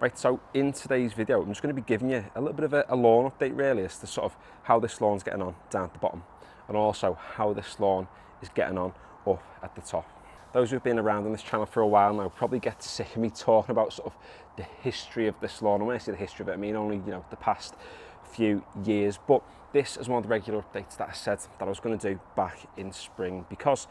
Right, so in today's video, I'm just going to be giving you a little bit of a lawn update really as to sort of how this lawn's getting on down at the bottom and also how this lawn is getting on up at the top. Those who've been around on this channel for a while now probably get sick of me talking about sort of the history of this lawn. And when I say the history of it, I mean only, the past few years. But this is one of the regular updates that I said that I was going to do back in spring, because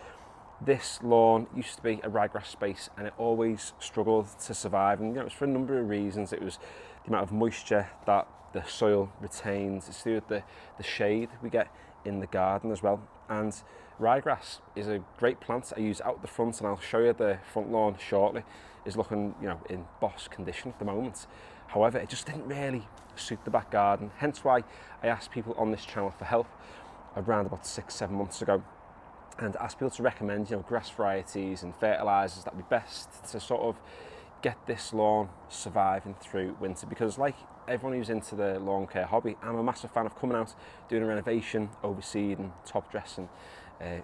this lawn used to be a ryegrass space and it always struggled to survive. And it was for a number of reasons. It was the amount of moisture that the soil retains. It's to do with the shade we get in the garden as well. And ryegrass is a great plant I use out the front, and I'll show you the front lawn shortly. Is looking, in boss condition at the moment. However, it just didn't really suit the back garden. Hence why I asked people on this channel for help around about 6-7 months ago, and asked people to recommend, grass varieties and fertilizers that would be best to sort of get this lawn surviving through winter. Because like everyone who's into the lawn care hobby, I'm a massive fan of coming out, doing a renovation, overseeding, top dressing,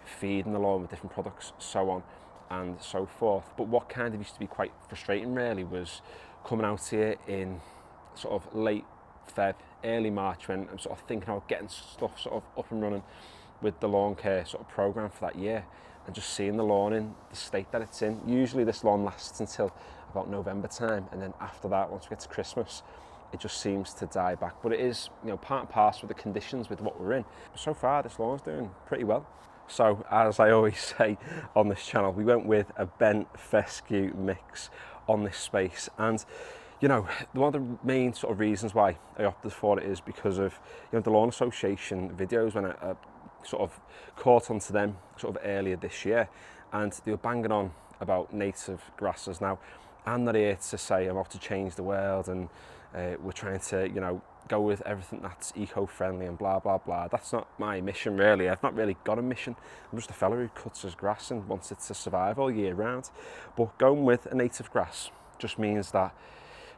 feeding the lawn with different products, so on and so forth. But what kind of used to be quite frustrating really was coming out here in sort of late Feb, early March, when I'm sort of thinking about getting stuff sort of up and running with the lawn care sort of program for that year, and just seeing the lawn in the state that it's in. Usually this lawn lasts until about November time, and then after that, once we get to Christmas, it just seems to die back. But it is, part and parcel with the conditions with what we're in. But so far, this lawn's doing pretty well. So, as I always say on this channel, we went with a bent fescue mix on this space. And, one of the main sort of reasons why I opted for it is because of, the Lawn Association videos, when I sort of caught onto them sort of earlier this year, and they were banging on about native grasses. Now, I'm not here to say I'm out to change the world and we're trying to, go with everything that's eco-friendly and blah, blah, blah. That's not my mission really. I've not really got a mission. I'm just a fella who cuts his grass and wants it to survive all year round. But going with a native grass just means that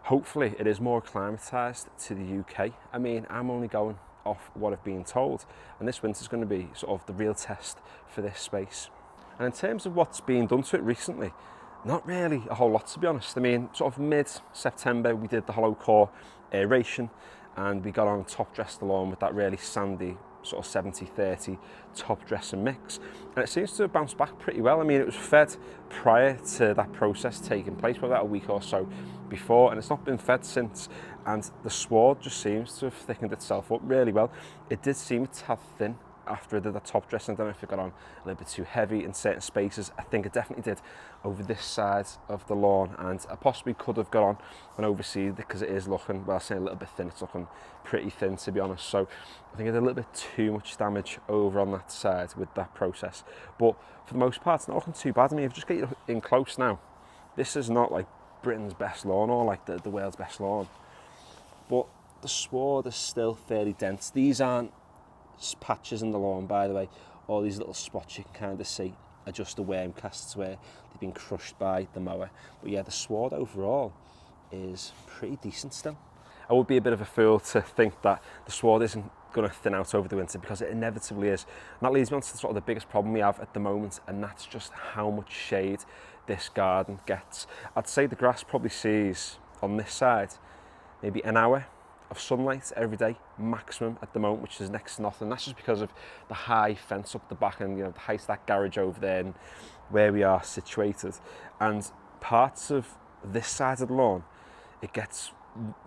hopefully it is more acclimatised to the UK. I mean, I'm only going off what I've been told, and this winter's going to be sort of the real test for this space. And in terms of what's been done to it recently, not really a whole lot, to be honest. I mean, sort of mid-September we did the hollow core aeration, and we got on top dress the lawn with that really sandy sort of 70-30 top dressing mix, and it seems to have bounced back pretty well. I mean, it was fed prior to that process taking place, probably about a week or so before, and it's not been fed since, and the sward just seems to have thickened itself up really well. It did seem to have thin after I did the top dressing. I don't know if it got on a little bit too heavy in certain spaces. I think it definitely did over this side of the lawn, and I possibly could have got on and overseed because it is looking, well, I say a little bit thin, it's looking pretty thin, to be honest. So I think I did a little bit too much damage over on that side with that process. But for the most part, it's not looking too bad. I mean, if you just get you in close now, this is not like Britain's best lawn or like the world's best lawn, but the sward is still fairly dense. These aren't patches in the lawn, by the way. All these little spots you can kind of see are just the worm casts where they've been crushed by the mower. But yeah, the sward overall is pretty decent still. I would be a bit of a fool to think that the sward isn't going to thin out over the winter, because it inevitably is. And that leads me on to sort of the biggest problem we have at the moment, and that's just how much shade this garden gets. I'd say the grass probably sees on this side maybe an hour of sunlight every day maximum at the moment, which is next to nothing. That's just because of the high fence up the back and the height of that garage over there and where we are situated. And parts of this side of the lawn, it gets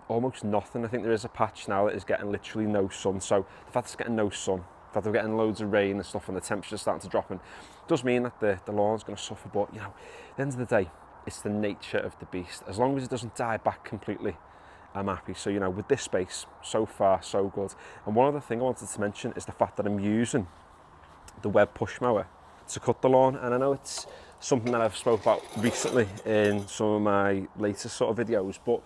almost nothing. I think there is a patch now that is getting literally no sun. So the fact it's getting no sun, the fact we're getting loads of rain and stuff, and the temperature's starting to drop in, does mean that the lawn's going to suffer. But at the end of the day, it's the nature of the beast. As long as it doesn't die back completely, I'm happy. So, with this space, so far, so good. And one other thing I wanted to mention is the fact that I'm using the Webb push mower to cut the lawn. And I know it's something that I've spoke about recently in some of my latest sort of videos, but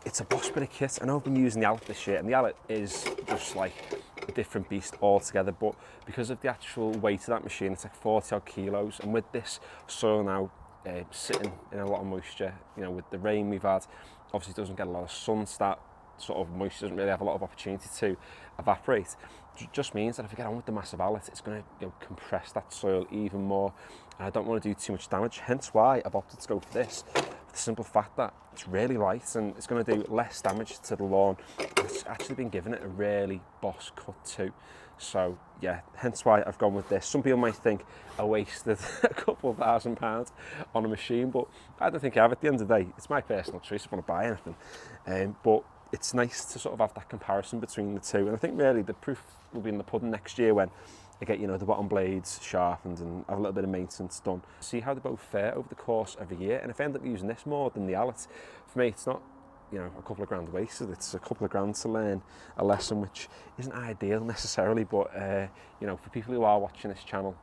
it's a boss bit of kit. I know I've been using the Allett this year, and the Allett is just like a different beast altogether, but because of the actual weight of that machine, it's like 40 odd kilos. And with this soil now sitting in a lot of moisture, with the rain we've had, obviously it doesn't get a lot of sun, so that sort of moisture doesn't really have a lot of opportunity to evaporate. It just means that if I get on with the massive Allett, it's going to compress that soil even more, and I don't want to do too much damage, hence why I've opted to go for this. the simple fact that it's really light and it's going to do less damage to the lawn. It's actually been giving it a really boss cut too. So yeah, hence why I've gone with this. Some people might think I wasted a couple of £1,000 on a machine, but I don't think I have. At the end of the day, it's my personal choice if I want to buy anything. But it's nice to sort of have that comparison between the two. And I think really the proof will be in the pudding next year when I get, you know, the bottom blades sharpened and have a little bit of maintenance done. See how they both fare over the course of a year. And if I end up using this more than the Allett, for me, it's not, you know, a couple of grand wasted. It's a couple of grand to learn a lesson which isn't ideal necessarily, but you know, for people who are watching this channel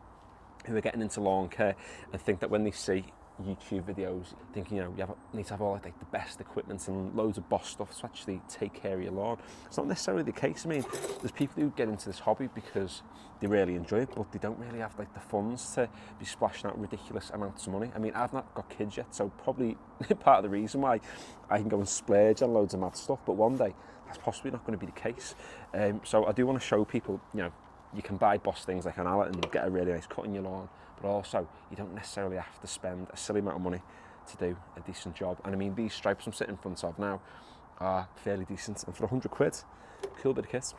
who are getting into lawn care and think that when they see YouTube videos thinking, you know, you need to have all like the best equipment and loads of boss stuff to actually take care of your lawn. It's not necessarily the case. I mean, there's people who get into this hobby because they really enjoy it, but they don't really have like the funds to be splashing out ridiculous amounts of money. I mean, I've not got kids yet, so probably part of the reason why I can go and splurge on loads of mad stuff, but one day that's possibly not going to be the case. So I do want to show people, you know, you can buy boss things like an Allett and get a really nice cut in your lawn, but also you don't necessarily have to spend a silly amount of money to do a decent job. And I mean, these stripes I'm sitting in front of now are fairly decent, and for 100 quid, cool bit of kit.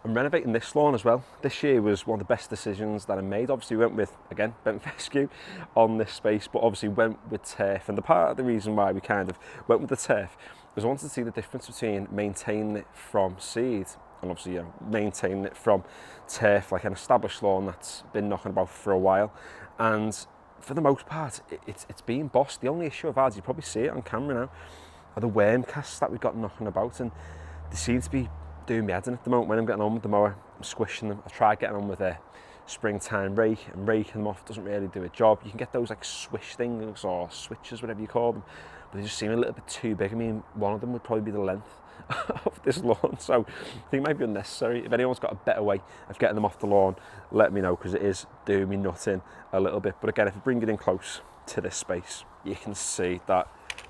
I'm renovating this lawn as well. This year was one of the best decisions that I made. Obviously we went with, again, Bent Fescue on this space, but obviously went with turf. And the part of the reason why we kind of went with the turf was I wanted to see the difference between maintaining it from seed and obviously, you know, maintaining it from turf, like an established lawn that's been knocking about for a while. And for the most part, it's been bossed. The only issue I've had, you probably see it on camera now, are the worm casts that we've got knocking about, and they seem to be doing me head in at the moment. When I'm getting on with the mower, I'm squishing them. I tried getting on with a springtime rake and raking them off. Doesn't really do a job. You can get those like swish things or switches, whatever you call them, but they just seem a little bit too big. I mean, one of them would probably be the length of this lawn, so I think it might be unnecessary. If anyone's got a better way of getting them off the lawn, let me know, because it is doing me nutting a little bit. But again, if you bring it in close to this space, you can see that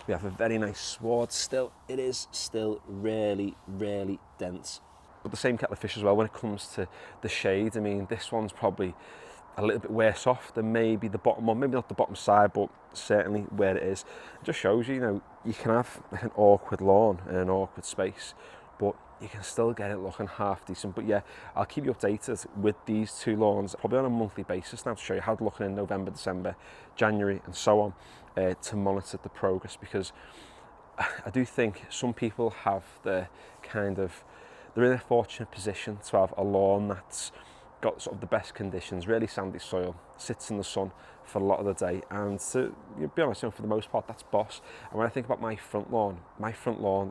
we have a very nice sward still. It is still really, really dense. But the same kettle of fish as well when it comes to the shade. I mean, this one's probably a little bit worse off than maybe the bottom one, maybe not the bottom side, but certainly where it is. It just shows you, you know, you can have an awkward lawn and an awkward space, but you can still get it looking half decent. But yeah, I'll keep you updated with these two lawns, probably on a monthly basis now, to show you how they're looking in November, December, January, and so on, to monitor the progress, because I do think some people have they're in a fortunate position to have a lawn that's got sort of the best conditions, really sandy soil, sits in the sun for a lot of the day, and to be honest, you know, for the most part, that's boss. And when I think about my front lawn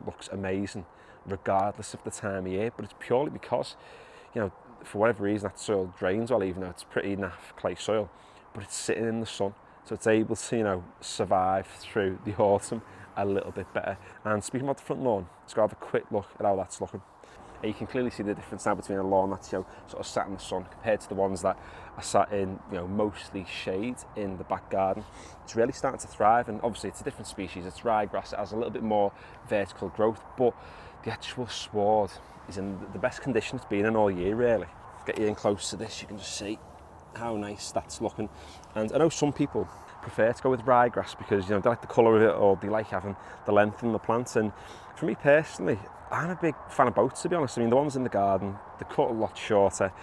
looks amazing regardless of the time of year, but it's purely because, you know, for whatever reason that soil drains well, even though it's pretty naff clay soil, but it's sitting in the sun, so it's able to, you know, survive through the autumn a little bit better. And speaking about the front lawn, let's go have a quick look at how that's looking. And you can clearly see the difference now between a lawn that's, you know, sort of sat in the sun compared to the ones that are sat in, you know, mostly shade in the back garden. It's really starting to thrive, and obviously it's a different species. It's ryegrass. It has a little bit more vertical growth, but the actual sward is in the best condition it's been in all year, really. Get you in close to this, you can just see how nice that's looking. And I know some people prefer to go with ryegrass because, you know, they like the colour of it, or they like having the length in the plants. And for me personally, I'm a big fan of both, to be honest. I mean, the ones in the garden, they cut a lot shorter,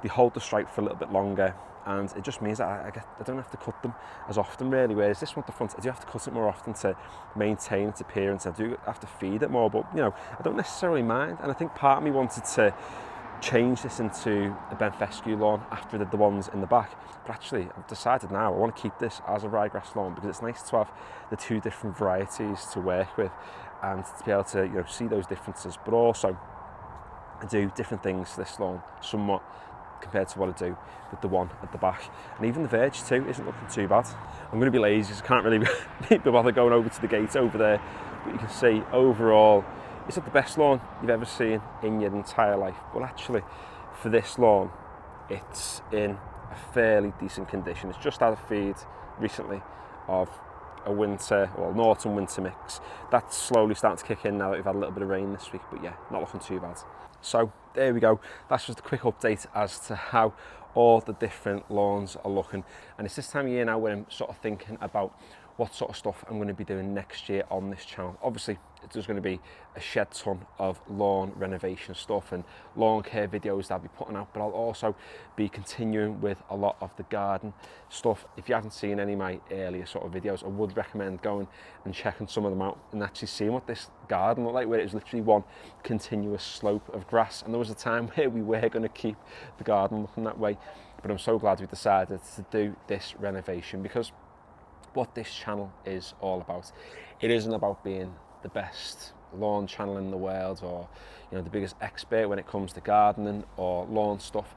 they hold the stripe for a little bit longer, and it just means that I don't have to cut them as often, really. Whereas this one at the front, I do have to cut it more often to maintain its appearance. I do have to feed it more, but, you know, I don't necessarily mind. And I think part of me wanted to change this into a Bent Fescue lawn after I did the ones in the back, but actually I've decided now I want to keep this as a ryegrass lawn, because it's nice to have the two different varieties to work with and to be able to, you know, see those differences, but also do different things to this lawn somewhat compared to what I do with the one at the back. And even the verge too isn't looking too bad. I'm going to be lazy, so I can't really be bothered going over to the gate over there, but you can see overall it's not the best lawn you've ever seen in your entire life, but actually for this lawn it's in a fairly decent condition. It's just had a feed recently of a winter, or an autumn-winter mix. That's slowly starting to kick in now that we've had a little bit of rain this week, but yeah, not looking too bad. So there we go. That's just a quick update as to how all the different lawns are looking. And it's this time of year now where I'm sort of thinking about what sort of stuff I'm going to be doing next year on this channel. Obviously, there's going to be a shed ton of lawn renovation stuff and lawn care videos that I'll be putting out, but I'll also be continuing with a lot of the garden stuff. If you haven't seen any of my earlier sort of videos, I would recommend going and checking some of them out and actually seeing what this garden looked like, where it was literally one continuous slope of grass. And there was a time where we were going to keep the garden looking that way, but I'm so glad we decided to do this renovation, because what this channel is all about, it isn't about being the best lawn channel in the world, or the biggest expert when it comes to gardening or lawn stuff.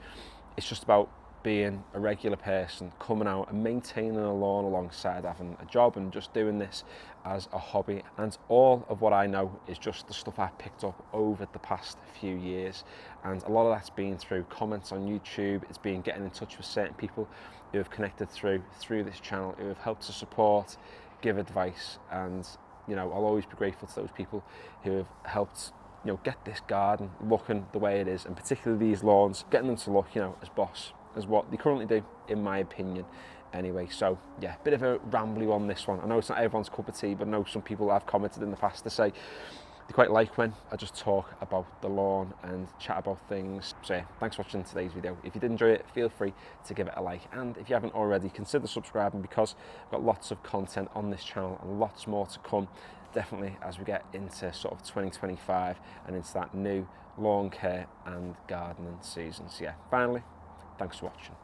It's just about being a regular person coming out and maintaining a lawn alongside having a job, and just doing this as a hobby. And all of what I know is just the stuff I picked up over the past few years, and a lot of that's been through comments on YouTube. It's been getting in touch with certain people who have connected through this channel, who have helped to support, give advice, and I'll always be grateful to those people who have helped get this garden looking the way it is, and particularly these lawns, getting them to look as boss as what they currently do, in my opinion anyway. So yeah, bit of a rambly one, this one. I know it's not everyone's cup of tea, but I know some people have commented in the past to say they quite like when I just talk about the lawn and chat about things. So yeah, thanks for watching today's video. If you did enjoy it, feel free to give it a like, and if you haven't already, consider subscribing, because I've got lots of content on this channel and lots more to come, definitely as we get into sort of 2025 and into that new lawn care and gardening season. So yeah, finally, thanks for watching.